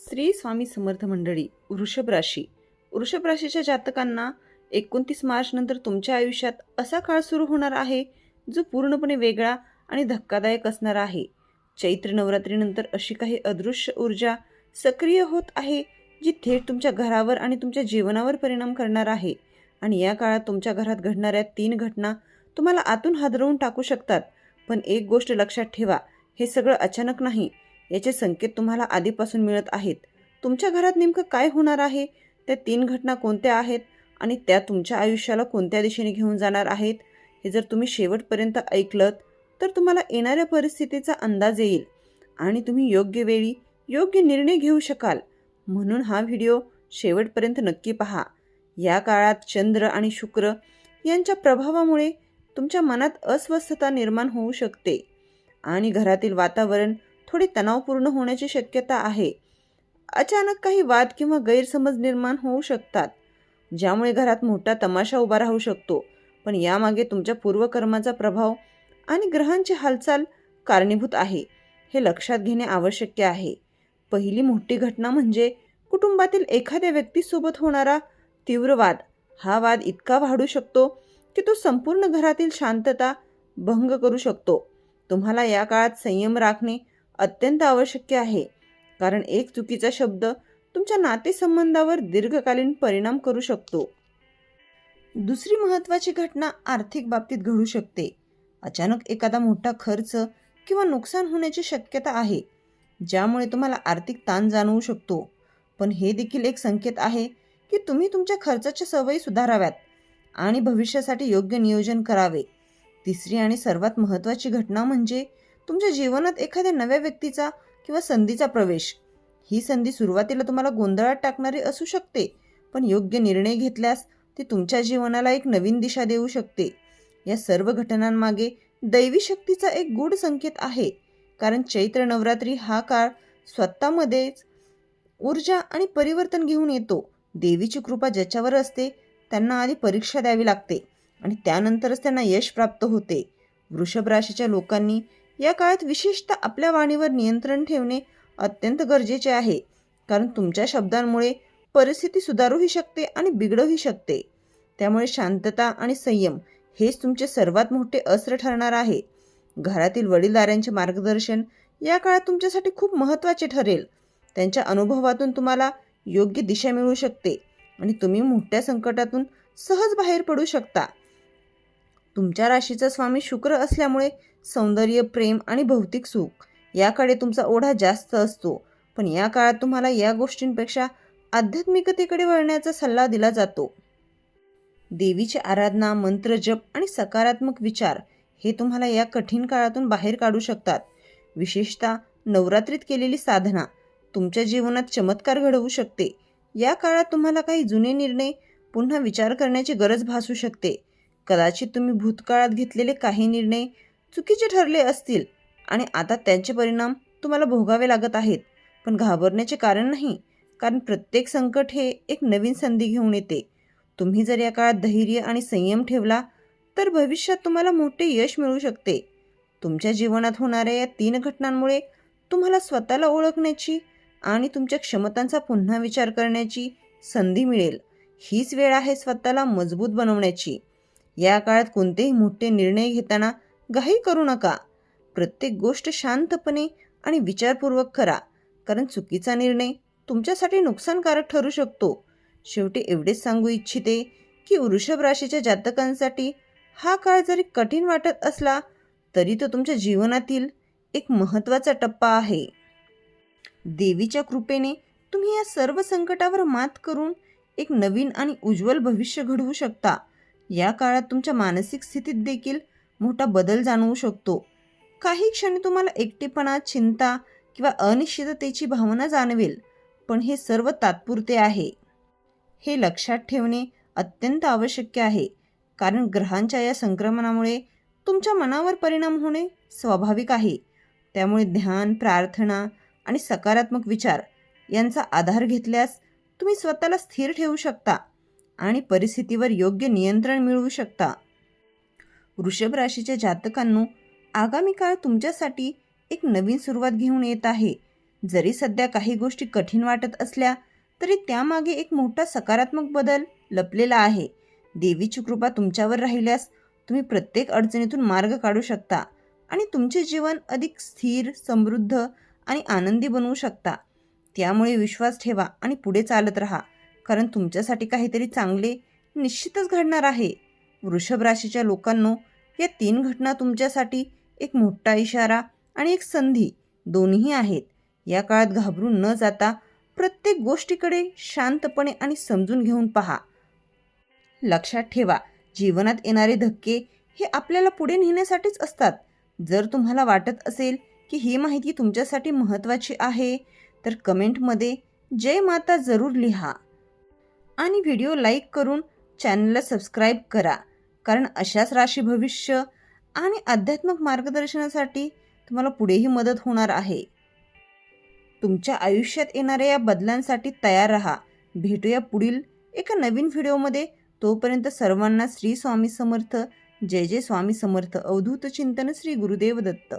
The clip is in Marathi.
श्री स्वामी समर्थ मंडळी. वृषभ राशीच्या जातकांना 29 मार्च नंतर तुमच्या आयुष्यात असा काळ सुरू होणार आहे जो पूर्णपणे वेगळा आणि धक्कादायक असणार आहे. चैत्र नवरात्रीनंतर अशी काही अदृश्य ऊर्जा सक्रिय होत आहे जी थेट तुमच्या घरावर आणि तुमच्या जीवनावर परिणाम करणार आहे. आणि या काळात तुमच्या घरात घडणाऱ्या 3 घटना तुम्हाला आतून हादरवून टाकू शकतात. पण एक गोष्ट लक्षात ठेवा, हे सगळं अचानक नाही. याचे संकेत तुम्हाला आधीपासून मिळत आहेत. तुमच्या घरात नेमकं काय होणार आहे, त्या 3 घटना कोणत्या आहेत आणि त्या तुमच्या आयुष्याला कोणत्या दिशेने घेऊन जाणार आहेत, हे जर तुम्ही शेवटपर्यंत ऐकलत तर तुम्हाला येणाऱ्या परिस्थितीचा अंदाज येईल आणि तुम्ही योग्य वेळी योग्य निर्णय घेऊ शकाल. म्हणून हा व्हिडिओ शेवटपर्यंत नक्की पहा. या काळात चंद्र आणि शुक्र यांच्या प्रभावामुळे तुमच्या मनात अस्वस्थता निर्माण होऊ शकते आणि घरातील वातावरण थोडे तणावपूर्ण होण्याची शक्यता आहे. अचानक काही वाद किंवा गैरसमज निर्माण होऊ शकतात, ज्यामुळे घरात मोठा तमाशा उभा राहू शकतो. पण यामागे तुमच्या पूर्वकर्माचा प्रभाव आणि ग्रहांची हालचाल कारणीभूत आहे, हे लक्षात घेणे आवश्यक आहे. पहिली मोठी घटना म्हणजे कुटुंबातील एखाद्या व्यक्तीसोबत होणारा तीव्र वाद. हा वाद इतका वाढू शकतो की तो संपूर्ण घरातील शांतता भंग करू शकतो. तुम्हाला या काळात संयम राखणे अत्यंत आवश्यक आहे, कारण एक चुकीचा शब्द तुमच्या नातेसंबंधावर दीर्घकालीन परिणाम करू शकतो. दुसरी महत्त्वाची घटना आर्थिक बाबतीत घडू शकते. अचानक एखादा मोठा खर्च किंवा नुकसान होण्याची शक्यता आहे, ज्यामुळे तुम्हाला आर्थिक ताण जाणवू शकतो. पण हे देखील एक संकेत आहे की तुम्ही तुमच्या खर्चाच्या सवयी सुधाराव्यात आणि भविष्यासाठी योग्य नियोजन करावे. तिसरी आणि सर्वात महत्त्वाची घटना म्हणजे तुमच्या जीवनात एखाद्या नव्या व्यक्तीचा किंवा संधीचा प्रवेश. ही संधी सुरुवातीला तुम्हाला गोंधळात टाकणारी असू शकते, पण योग्य निर्णय घेतल्यास ती तुमच्या जीवनाला एक नवीन दिशा देऊ शकते. या सर्व घटनांमागे दैवी शक्तीचा एक गूढ संकेत आहे, कारण चैत्र नवरात्री हा काळ स्वतःमध्येच ऊर्जा आणि परिवर्तन घेऊन येतो. देवीची कृपा ज्याच्यावर असते त्यांना आधी परीक्षा द्यावी लागते आणि त्यानंतरच त्यांना यश प्राप्त होते. वृषभ राशीच्या लोकांनी या काळात विशेषतः आपल्या वाणीवर नियंत्रण ठेवणे अत्यंत गरजेचे आहे, कारण तुमच्या शब्दांमुळे परिस्थिती सुधारूही शकते आणि बिघडूही शकते. त्यामुळे शांतता आणि संयम हेच तुमचे सर्वात मोठे अस्त्र ठरणार आहे. घरातील वडीलधाऱ्यांचे मार्गदर्शन या काळात तुमच्यासाठी खूप महत्त्वाचे ठरेल. त्यांच्या अनुभवातून तुम्हाला योग्य दिशा मिळू शकते आणि तुम्ही मोठ्या संकटातून सहज बाहेर पडू शकता. तुमच्या राशीचा स्वामी शुक्र असल्यामुळे सौंदर्य, प्रेम आणि भौतिक सुख याकडे तुमचा ओढा जास्त असतो. पण या काळात तुम्हाला या गोष्टींपेक्षा आध्यात्मिकतेकडे वळण्याचा सल्ला दिला जातो. देवीची आराधना, मंत्र जप आणि सकारात्मक विचार हे तुम्हाला या कठीण काळातून बाहेर काढू शकतात. विशेषतः नवरात्रीत केलेली साधना तुमच्या जीवनात चमत्कार घडवू शकते. या काळात तुम्हाला काही जुने निर्णय पुन्हा विचार करण्याची गरज भासू शकते. कदाचित तुम्ही भूतकाळात घेतलेले काही निर्णय चुकीचे ठरले असतील आणि आता त्यांचे परिणाम तुम्हाला भोगावे लागत आहेत. पण घाबरण्याचे कारण नाही, कारण प्रत्येक संकट हे एक नवीन संधी घेऊन येते. तुम्ही जर या काळात धैर्य आणि संयम ठेवला तर भविष्यात तुम्हाला मोठे यश मिळू शकते. तुमच्या जीवनात होणाऱ्या या 3 घटनांमुळे तुम्हाला स्वतःला ओळखण्याची आणि तुमच्या क्षमतांचा पुन्हा विचार करण्याची संधी मिळेल. हीच वेळ आहे स्वतःला मजबूत बनवण्याची. या काळात कोणतेही मोठे निर्णय घेताना घाई करू नका. प्रत्येक गोष्ट शांतपणे आणि विचारपूर्वक करा, कारण चुकीचा निर्णय तुमच्यासाठी नुकसानकारक ठरू शकतो. शेवटी एवढेच सांगू इच्छिते की वृषभ राशीच्या जातकांसाठी हा काळ जरी कठीण वाटत असला तरी तो तुमच्या जीवनातील एक महत्त्वाचा टप्पा आहे. देवीच्या कृपेने तुम्ही या सर्व संकटावर मात करून एक नवीन आणि उज्ज्वल भविष्य घडवू शकता. या काळात तुमच्या मानसिक स्थितीत देखील मोठा बदल जाणवू शकतो. काही क्षणी तुम्हाला एकटेपणा, चिंता किंवा अनिश्चिततेची भावना जाणवेल, पण हे सर्व तात्पुरते आहे. हे लक्षात ठेवणे अत्यंत आवश्यक आहे, कारण ग्रहांच्या या संक्रमणामुळे तुमच्या मनावर परिणाम होणे स्वाभाविक आहे. त्यामुळे ध्यान, प्रार्थना आणि सकारात्मक विचार यांचा आधार घेतल्यास तुम्ही स्वतःला स्थिर ठेवू शकता आणि परिस्थितीवर योग्य नियंत्रण मिळवू शकता. वृषभ राशीच्या जातकांनो, आगामी काळ तुमच्यासाठी एक नवीन सुरुवात घेऊन येत आहे. जरी सध्या काही गोष्टी कठीण वाटत असल्या तरी त्यामागे एक मोठा सकारात्मक बदल लपलेला आहे. देवीची कृपा तुमच्यावर राहिल्यास तुम्ही प्रत्येक अडचणीतून मार्ग काढू शकता आणि तुमचे जीवन अधिक स्थिर, समृद्ध आणि आनंदी बनवू शकता. त्यामुळे विश्वास ठेवा आणि पुढे चालत राहा, कारण तुमच्यासाठी काहीतरी चांगले निश्चितच घडणार आहे. वृषभ राशीच्या लोकांनो, या 3 घटना तुमच्यासाठी एक मोठा इशारा आणि एक संधी दोन्ही आहेत. या काळात घाबरून न जाता प्रत्येक गोष्टीकडे शांतपणे आणि समजून घेऊन पहा. लक्षात ठेवा, जीवनात येणारे धक्के हे आपल्याला पुढे नेण्यासाठीच असतात. जर तुम्हाला वाटत असेल की ही माहिती तुमच्यासाठी महत्त्वाची आहे तर कमेंटमध्ये जय माता जरूर लिहा आणि व्हिडिओ लाईक करून चॅनलला सबस्क्राईब करा, कारण अशाच राशी भविष्य आणि आध्यात्मिक मार्गदर्शनासाठी तुम्हाला पुढेही मदत होणार आहे. तुमच्या आयुष्यात येणाऱ्या या बदलांसाठी तयार राहा. भेटूया पुढील एका नवीन व्हिडिओमध्ये. तोपर्यंत सर्वांना श्री स्वामी समर्थ. जय जय स्वामी समर्थ. अवधूत चिंतन श्री गुरुदेव दत्त.